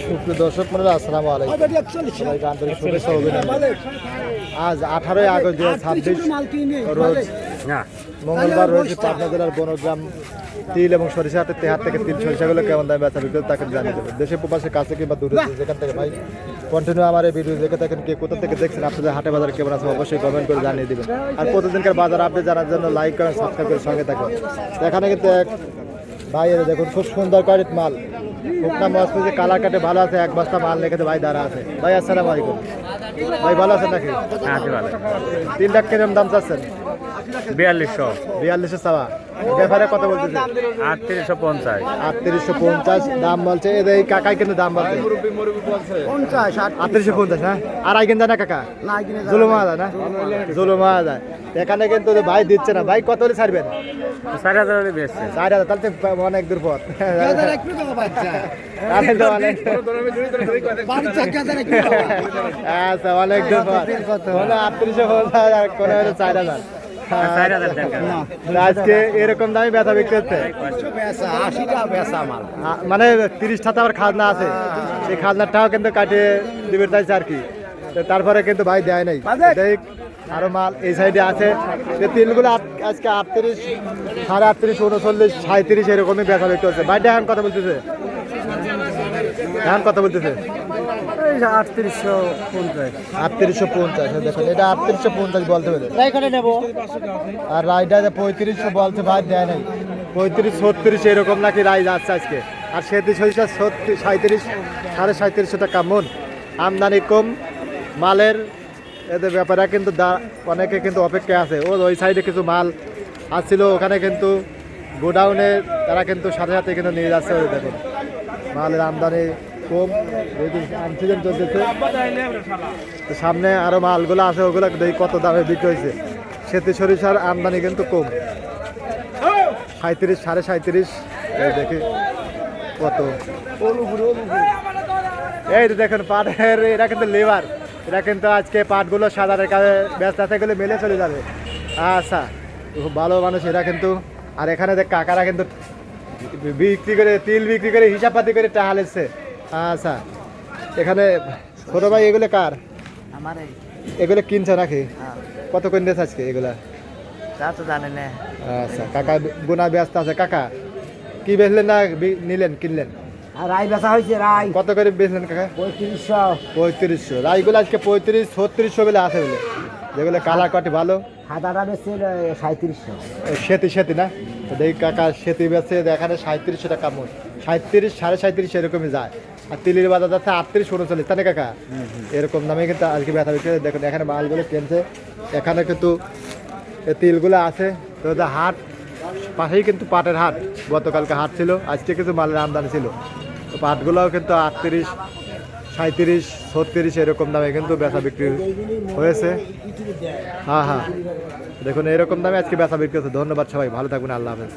সুপ্রিয় দর্শক মন্ডলী, আসসালামু আলাইকুম। সবাইকে আন্তরিক শুভেচ্ছা ও অভিনন্দন। আজ 18 আগস্ট 2026 রোজ মঙ্গলবার রয়েছে পাবনা জেলার বনগ্রাম তিল এবং সরিষা হাটের তেহার থেকে তিল সরিষাগুলো কেমন দামে বেচা বিক্রি তাকে জানিয়ে দেবেন। দেশে প্রবাসে কাছে কিংবা দূরে যেখান থেকে ভাই কন্টিনিউ আমার এই ভিডিও দেখে থাকেন, কে কোথা থেকে দেখছেন, আপনাদের হাটে বাজার কেমন আছে অবশ্যই কমেন্ট করে জানিয়ে দেবেন। আর প্রতিদিনকার বাজার আপডেট জানার জন্য লাইক করেন, সাবস্ক্রাইব করে সঙ্গে থাকুন। এখানে কিন্তু এক ভাই দেখুন খুব সুন্দর কোয়ালিটির মাল, শুকনা মাছ পেয়েছে, কালার কাটে ভালো আছে, এক বস্তা মাল রেখেছে ভাই দাঁড়া আছে। ভাই আসসালামু আলাইকুম। ভাই ভালো আছেন নাকি? হ্যাঁ ভালো। 3 লাখ কিরম দাম চাচ্ছেন? 4200 চাওয়া। ব্যাপারে কত বলতেছে? 3850 3850 দাম বলছে। এই কাকাই কিন্তু দাম বলছে 3850। হ্যাঁ আর আইকেন যায় না কাকা? জুলুমা যায় না, জুলুমা যায়। এখানে কিন্তু ভাই দিচ্ছে না। ভাই কত হলে ছাড়বেন? 4000 বেচছে। 4000, তাহলে তো অনেক দূর পথ। আচ্ছা অনেক দূর পথ হলো 3850 আর কোনো হলো 4000। আজকে এরকম দামে বেচা বিক্রি হচ্ছে, মানে 30টা আবার খাজনা আছে, সেই খাজনাটাও কিন্তু কাটিয়ে দিবে চাইছে আর কি। তারপরে কিন্তু ভাই দেয় নাই। দেখ আরো মাল এই সাইডে আছে। তিলগুলো আজকে 38, 38.5, 39, 37 এরকমই বেচা বিক্রি হচ্ছে। ভাই এখন কথা বলতেছে, এখন কথা বলতেছে 3850। দেখুন এটা 3850 বলতে পারে, আর রাইডা 3500 বলছে ভাই দেয় নাই। 35, 36 এরকম নাকি রাইড আসছে আজকে। আর সেটি 37, 37.5 টাকা মন। আমদানি কম মালের, এদের ব্যাপারে কিন্তু অনেকে কিন্তু অপেক্ষায় আছে। ওই সাইডে কিছু মাল আসছিল, ওখানে কিন্তু গোডাউনে তারা কিন্তু সাথে সাথে কিন্তু নিয়ে যাচ্ছে। ওই দেখুন মালের আমদানি কম, আনসিজন চলতেছে। সামনে আরো মালগুলো আছে, ওগুলো কত দামে বিক্রি হয়েছে। সেতু সরিষার আমদানি কিন্তু কম, 37, 37.5। দেখি কত। এই দেখুন পাটের, এরা কিন্তু লেবার, এরা কিন্তু আজকে পাটগুলো সাধারণের কাছে ব্যস্ত আছে, এগুলো মেলে চলে যাবে। আচ্ছা খুব ভালো মানুষ এরা কিন্তু। আর এখানে দেখ কাকারা কিন্তু বিক্রি করে, তিল বিক্রি করে হিসাব পাতি করে টাকা লেগছে। আচ্ছা এখানে ছোট ভাই এগুলো কার? এগুলো কিনছে নাকি? কত করে নিয়েছে আজকে এগুলা? জানেন না। আচ্ছা কাকা গুনা ব্যস্ত আছে। কাকা কি বেচলেন না নিলেন, কিনলেন? রাই বেচা হয়েছে। রাই কত করে বেচলেন কাকা? 3500। রাইগুলো আজকে 35, 3600 বলে আছে বলে, যেগুলো কালার কাটি ভালো। সাদাটা বেচছে 3700। সেতি না দেখি কাকা সেতি বেচছে এখানে 3700 টাকা মন, 37, 37.5 এরকমই যায়। আর তিলের বাজার যাচ্ছে 38, 39, তাই না কাকা? এরকম দামে কিন্তু আজকে ব্যথা বিক্রি। দেখুন এখানে মালগুলো কিনছে, এখানে কিন্তু তিলগুলো আছে। তো হাট পাশেই কিন্তু পাটের হাট, গতকালকে হাট ছিল, আজকে কিছু মালের আমদানি ছিল। তো পাটগুলোও কিন্তু 38, 37, 36 এরকম দামে কিন্তু বেচা বিক্রি হয়েছে। হ্যাঁ দেখুন এরকম দামে আজকে বেচা বিক্রি হচ্ছে। ধন্যবাদ সবাই, ভালো থাকবেন, আল্লাহ হাফেজ।